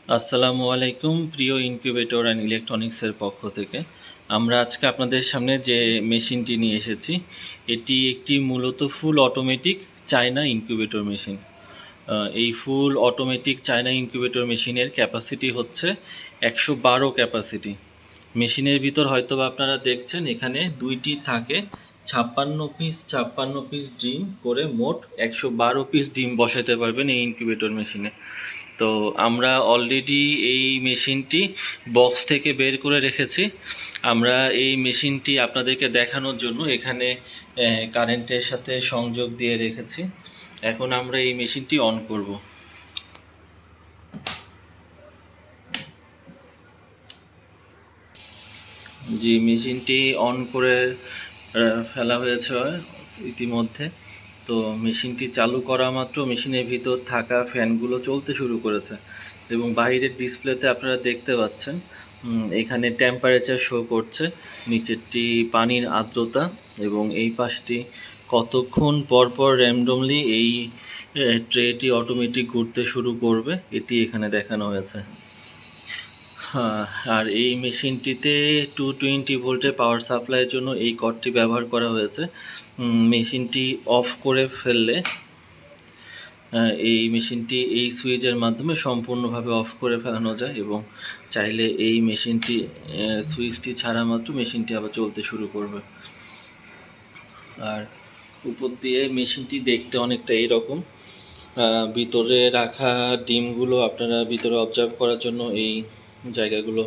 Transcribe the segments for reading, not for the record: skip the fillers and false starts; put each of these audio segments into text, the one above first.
আসসালামু আলাইকুম প্রিয় ইনকিউবেটর অ্যান্ড ইলেকট্রনিক্সের পক্ষ থেকে। আমরা আজকে আপনাদের সামনে যে মেশিনটি নিয়ে এসেছি, এটি একটি মূলত full automatic China incubator machine. এই ফুল অটোমেটিক চায়না ইনকিউবেটর মেশিনের ক্যাপাসিটি হচ্ছে 112 ক্যাপাসিটি। মেশিনের ভিতর হয়তোবা আপনারা দেখছেন এখানে দুইটি থাকে 56 পিস ডিম করে, মোট 112 পিস ডিম বসাতে পারবেন এই ইনকিউবেটর মেশিনে। তো আমরা অলরেডি এই মেশিনটি বক্স থেকে বের করে রেখেছি। আমরা এই মেশিনটি আপনাদেরকে দেখানোর জন্য এখানে কারেন্টের সাথে সংযোগ দিয়ে রেখেছি। এখন আমরা এই মেশিনটি অন করব। যে মেশিনটি অন করে ফেলা হয়েছে ইতিমধ্যে। তো মেশিনটি চালু করা মাত্র মেশিনের ভিতর থাকা ফ্যানগুলো চলতে শুরু করেছে এবং বাইরের ডিসপ্লেতে আপনারা দেখতে পাচ্ছেন এখানে টেম্পারেচার শো করছে, নিচেরটি পানির আর্দ্রতা এবং এই পাশটি কতক্ষণ পর পর র্যান্ডমলি এই ট্রেটি অটোমেটিক ঘুরতে শুরু করবে এটি এখানে দেখানো হয়েছে। হ্যাঁ, আর এই মেশিনটিতে 220 ভোল্টের পাওয়ার সাপ্লাইয়ের জন্য এই কর্ডটি ব্যবহার করা হয়েছে। মেশিনটি অফ করে ফেললে এই মেশিনটি এই সুইচের মাধ্যমে সম্পূর্ণভাবে অফ করে ফেলানো যায় এবং চাইলে এই মেশিনটি সুইচটি ছাড়া মাত্র মেশিনটি আবার চলতে শুরু করবে। আর উপর দিয়ে মেশিনটি দেখতে অনেকটা এইরকম। ভিতরে রাখা ডিমগুলো আপনারা ভিতরে অবজার্ভ করার জন্য এই জায়গাগুলো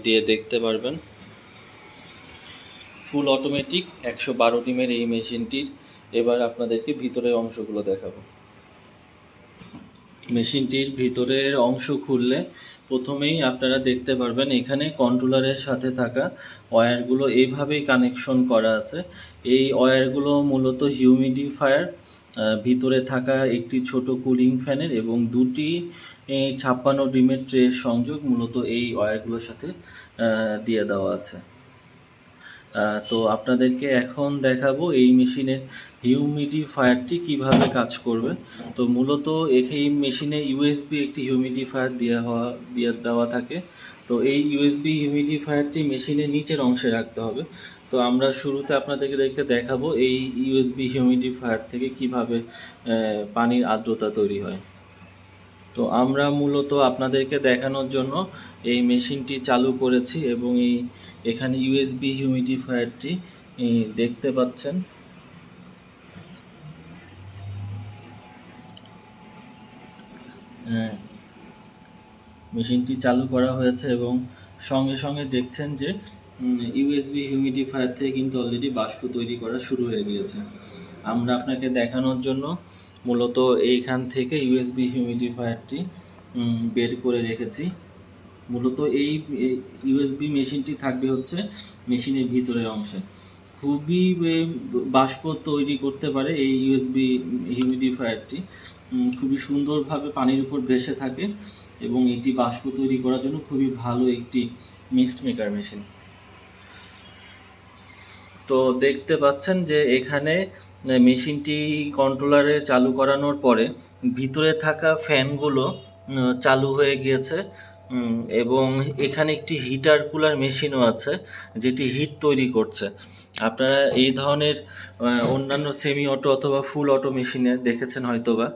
দিয়ে দেখতে পারবেন। ফুল অটোমেটিক 112 ডিমের এই মেশিনটির এবার আপনাদেরকে ভিতরের অংশগুলো দেখাবো। মেশিনটির ভিতরের অংশ খুললে প্রথমেই আপনারা দেখতে পারবেন এখানে কন্ট্রোলারের সাথে থাকা ওয়্যারগুলো এইভাবেই কানেকশন করা আছে। এই ওয়্যারগুলো মূলত হিউমিডিফায়ার, ভিতরে থাকা একটি ছোট কুলিং ফ্যানের এবং দুটি 56 ডিমের ট্রের সংযোগ মূলত এই ওয়্যারগুলোর সাথে দিয়ে দেওয়া আছে। তো আপনাদেরকে এখন দেখাবো এই মেশিনের হিউমিডিফায়ারটি কিভাবে কাজ করবে। তো মূলত এই মেশিনে ইউএসবি একটি হিউমিডিফায়ার দিয়ে দেওয়া থাকে। তো এই ইউএসবি হিউমিডিফায়ারটি মেশিনের নিচের অংশে রাখতে হবে। তো আমরা শুরুতে আপনাদেরকে দেখাবো এই ইউএসবি হিউমিডিফায়ার থেকে কিভাবে পানির আর্দ্রতা তৈরি হয়। তো আমরা মূলত আপনাদেরকে দেখানোর জন্য এই মেশিনটি চালু করেছি এবং এখানে ইউএসবি হিউমিডিফায়ারটি দেখতে পাচ্ছেন। মেশিনটি চালু করা হয়েছে এবং সঙ্গে সঙ্গে দেখছেন যে ইউএসবি হিউমিডিফায়ার থেকে কিন্তু অলরেডি বাষ্প তৈরি করা শুরু হয়ে গিয়েছে। আমরা আপনাকে দেখানোর জন্য মূলত এইখান থেকে ইউএসবি হিউমিডিফায়ারটি বের করে রেখেছি। মূলত এই ইউএসবি মেশিনটি থাকবে হচ্ছে মেশিনের ভিতরের অংশে। খুবই বাষ্প তৈরি করতে পারে এই ইউএসবি হিউমিডিফায়ারটি। খুবই সুন্দরভাবে পানির উপর ভেসে থাকে এবং এটি বাষ্প তৈরি করার জন্য খুবই ভালো একটি মিস্ট মেকার মেশিন। তো দেখতে পাচ্ছেন যে এখানে মেশিনটি কন্ট্রোলারে চালু করানোর পরে ভিতরে থাকা ফ্যানগুলো চালু হয়ে গিয়েছে এবং এখানে একটি হিটার কুলার মেশিনও আছে যেটি হিট তৈরি করছে। আপনারা এই ধরনের অন্যান্য সেমি অটো অথবা ফুল অটো মেশিনে দেখেছেন হয়তোবা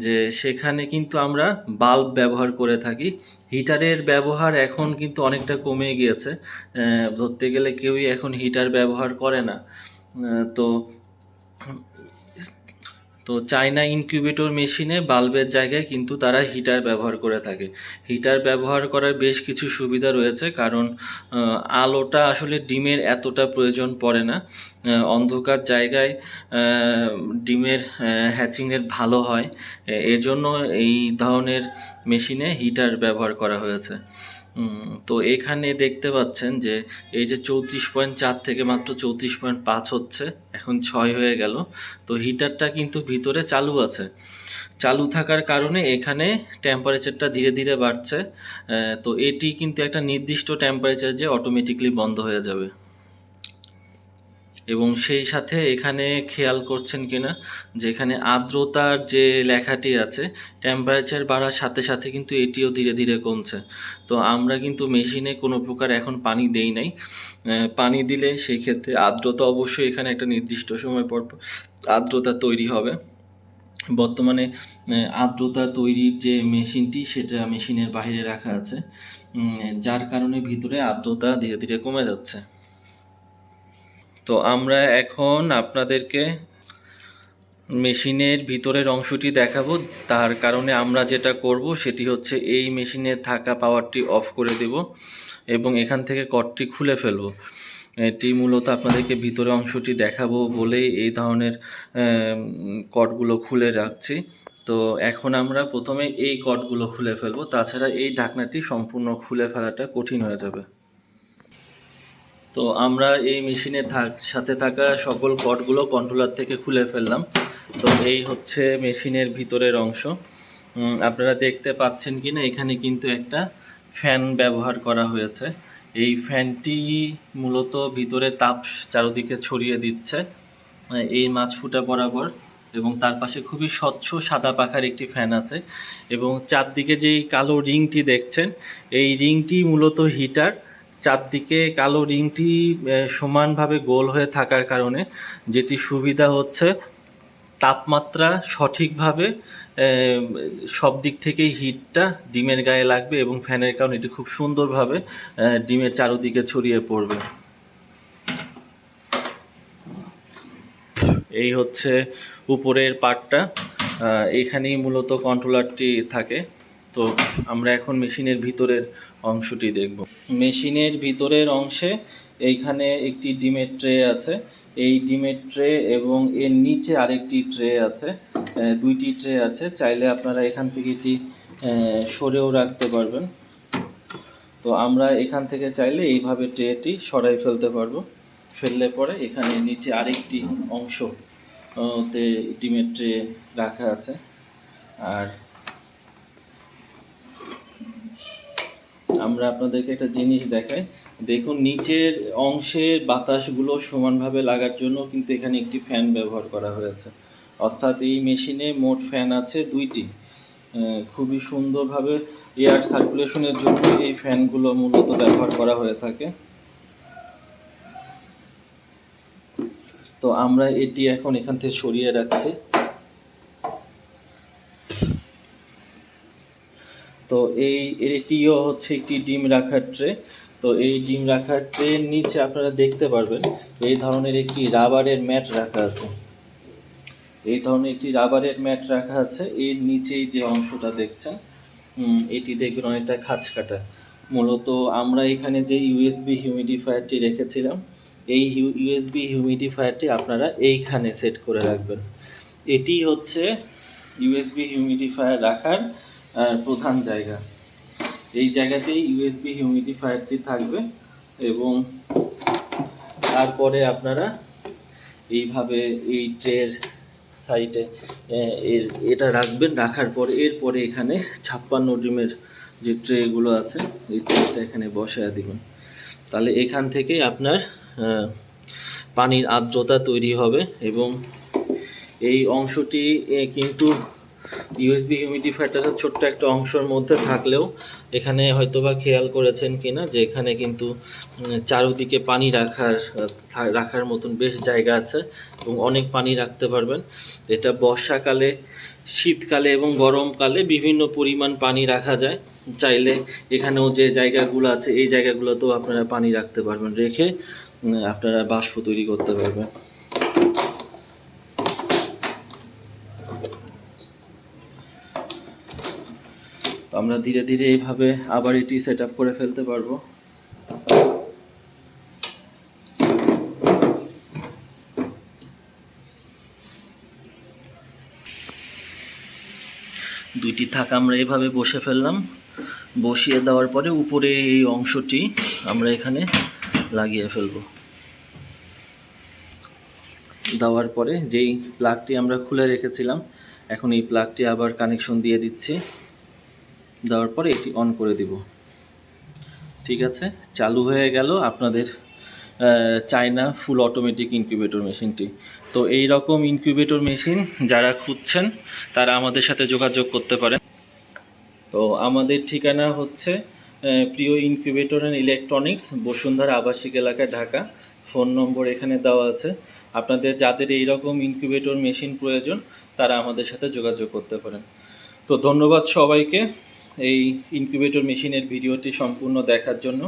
যে সেখানে কিন্তু আমরা বাল্ব ব্যবহার করে থাকি। হিটারের ব্যবহার এখন কিন্তু অনেকটা কমে গিয়েছে, ধরতে গেলে কেউই এখন হিটার ব্যবহার করে না। তো তো চায়না ইনকিউবেটর মেশিনে বাল্বের জায়গায় কিন্তু তারা হিটার ব্যবহার করে থাকে। হিটার ব্যবহার করার বেশ কিছু সুবিধা রয়েছে, কারণ আলোটা আসলে ডিমের এতটা প্রয়োজন পড়ে না। অন্ধকার জায়গায় ডিমের হ্যাচিংয়ের ভালো হয়, এজন্য এই ধরনের মেশিনে হিটার ব্যবহার করা হয়েছে। তো এখানে দেখতে পাচ্ছেন যে এই যে 34.4 থেকে মাত্র 34.5 হচ্ছে, এখন 6 হয়ে গেল। তো হিটারটা কিন্তু ভিতরে চালু আছে। চালু থাকার কারণে এখানে টেম্পারেচারটা ধীরে ধীরে বাড়ছে। তো এটি কিন্তু একটা নির্দিষ্ট টেম্পারেচার যে অটোমেটিকলি বন্ধ হয়ে যাবে। এবং সেই সাথে এখানে খেয়াল করছেন কিনা যে এখানে আর্দ্রতার যে লেখাটি আছে, টেম্পারেচার বাড়ার সাথে সাথে কিন্তু এটিও ধীরে ধীরে কমছে। তো আমরা কিন্তু মেশিনে কোনো প্রকার এখন পানি দেই নাই। পানি দিলে সেই ক্ষেত্রে আর্দ্রতা অবশ্যই এখানে একটা নির্দিষ্ট সময় পর আর্দ্রতা তৈরি হবে। বর্তমানে আর্দ্রতা তৈরির যে মেশিনটি সেটা মেশিনের বাইরে রাখা আছে, যার কারণে ভিতরে আর্দ্রতা ধীরে ধীরে কমে যাচ্ছে। তো আমরা এখন আপনাদেরকে মেশিনের ভিতরের অংশটি দেখাবো। তার কারণে আমরা যেটা করব সেটি হচ্ছে এই মেশিনে থাকা পাওয়ারটি অফ করে দেব এবং এখান থেকে কর্ডটি খুলে ফেলব। এটি মূলত আপনাদেরকে ভিতরের অংশটি দেখাবো বলেই এই ধরনের কর্ডগুলো খুলে রাখছি। তো এখন আমরা প্রথমে এই কর্ডগুলো খুলে ফেলবো, তাছাড়া এই ঢাকনাটি সম্পূর্ণ খুলে ফেলাটা কঠিন হয়ে যাবে। তো আমরা এই মেশিনে সাথে থাকা সকল কর্ডগুলো কন্ট্রোলার থেকে খুলে ফেললাম। তো এই হচ্ছে মেশিনের ভিতরের অংশ। আপনারা দেখতে পাচ্ছেন কি না, এখানে কিন্তু একটা ফ্যান ব্যবহার করা হয়েছে। এই ফ্যানটি মূলত ভিতরে তাপ চারদিকে ছড়িয়ে দিচ্ছে এই মাঝফুটা বরাবর, এবং তার পাশে খুবই স্বচ্ছ সাদা পাখার একটি ফ্যান আছে, এবং চারদিকে যেই কালো রিংটি দেখছেন এই রিংটি মূলত হিটার। চারদিকে কালো রিংটি সমানভাবে গোল হয়ে থাকার কারণে যেটি সুবিধা হচ্ছে তাপমাত্রা সঠিকভাবে সব দিক থেকেই হিটটা ডিমের গায়ে লাগবে এবং ফ্যানের কারণে এটি খুব সুন্দরভাবে ডিমের চারদিকে ছড়িয়ে পড়বে। এই হচ্ছে উপরের পার্টটা, এখানেই মূলত কন্ট্রোলারটি থাকে। তো আমরা এখন মেশিনের ভিতরের অংশটি দেখব। মেশিনের ভিতরের অংশে এইখানে একটি ডিমের ট্রে আছে, এই ডিমের ট্রে এবং এর নিচে আরেকটি ট্রে আছে, দুইটি ট্রে আছে। চাইলে আপনারা এখান থেকে এটি সরেও রাখতে পারবেন। তো আমরা এখান থেকে চাইলে এইভাবে ট্রেটি সরাই ফেলতে পারবো। ফেললে পরে এখানে নিচে আরেকটি অংশ তে ডিমের ট্রে রাখা আছে। আর আমরা আপনাদেরকে একটা জিনিস দেখাই, দেখুন নিচের অংশের বাতাসগুলো সমানভাবে লাগার জন্য কিন্তু এখানে একটি ফ্যান ব্যবহার করা হয়েছে। অর্থাৎ এই মেশিনে মোট ফ্যান আছে দুইটি। খুবই সুন্দরভাবে এয়ার সার্কুলেশনের জন্য এই ফ্যানগুলো মূলত ব্যবহার করা হয়ে থাকে। তো আমরা এটি এখন এখান থেকে সরিয়ে রাখছি। তো এটিও হচ্ছে একটি ডিম রাখার ট্রে। তো এই ডিম রাখার ট্রের নিচে আপনারা দেখতে পারবেন এই ধরনের একটি রাবারের ম্যাট রাখা আছে। এই ধরনের একটি রাবারের ম্যাট রাখা আছে। এর নিচেই যে অংশটা দেখছেন এটি দেখবেন অনেকটা খাঁজ কাটা। মূলত আমরা এখানে যে ইউএসবি হিউমিডিফায়ারটি রেখেছিলাম, এই ইউএসবি হিউমিডিফায়ারটি আপনারা এইখানে সেট করে রাখবেন। এটি হচ্ছে ইউএসবি হিউমিডিফায়ার রাখার প্রধান জায়গা। এই জায়গাতেই ইউএসবি হিউমিডিফায়ারটি থাকবে এবং তারপরে আপনারা এইভাবে এই ট্রের সাইডে এটা রাখবেন। রাখার পরে এরপরে এখানে 56 ডিমের যে ট্রেগুলো আছে এই ট্রেটা এখানে বসায় দিবেন। তাহলে এখান থেকেই আপনার পানির আর্দ্রতা তৈরি হবে। এবং এই অংশটি কিন্তু ইউএসবি হিউমিডিফায়ারটার ছোট্ট একটা অংশের মধ্যে থাকলেও এখানে হয়তোবা খেয়াল করেছেন কিনা যে এখানে কিন্তু চারদিকে পানি রাখার মতন বেশ জায়গা আছে এবং অনেক পানি রাখতে পারবেন। এটা বর্ষাকালে, শীতকালে এবং গরমকালে বিভিন্ন পরিমাণ পানি রাখা যায়। চাইলে এখানেও যে জায়গাগুলো আছে এই জায়গাগুলোতেও আপনারা পানি রাখতে পারবেন, রেখে আপনারা বাষ্প তৈরি করতে পারবেন। তো আমরা ধীরে ধীরে এইভাবে আবার এটি সেট আপ করে ফেলতে পারবো। দুইটি থাক আমরা এভাবে বসে ফেললাম। বসিয়ে দেওয়ার পরে উপরে এই অংশটি আমরা এখানে লাগিয়ে ফেলব। দেওয়ার পরে যেই প্লাগটি আমরা খুলে রেখেছিলাম এখন এই প্লাগটি আবার কানেকশন দিয়ে দিচ্ছি। দেওয়ার পরে এটি অন করে দিব। ঠিক আছে, চালু হয়ে গেল। আপনাদের চায়না ফুল অটোমেটিক ইনকিউবেটর মেশিনটি। তো এই রকম ইনকিউবেটর মেশিন যারা খুঁজছেন তারা আমাদের সাথে যোগাযোগ করতে পারেন। তো আমাদের ঠিকানা হচ্ছে প্রিয় ইনকিউবেটর অ্যান্ড ইলেকট্রনিক্স, বসুন্ধরা আবাসিক এলাকা, ঢাকা। ফোন নম্বর এখানে দেওয়া আছে। আপনাদের যাদের এই রকম ইনকিউবেটর মেশিন প্রয়োজন তারা আমাদের সাথে যোগাযোগ করতে পারেন। তো ধন্যবাদ সবাইকে এই ইনকিউবেটর মেশিনের ভিডিওটি সম্পূর্ণ দেখার জন্য।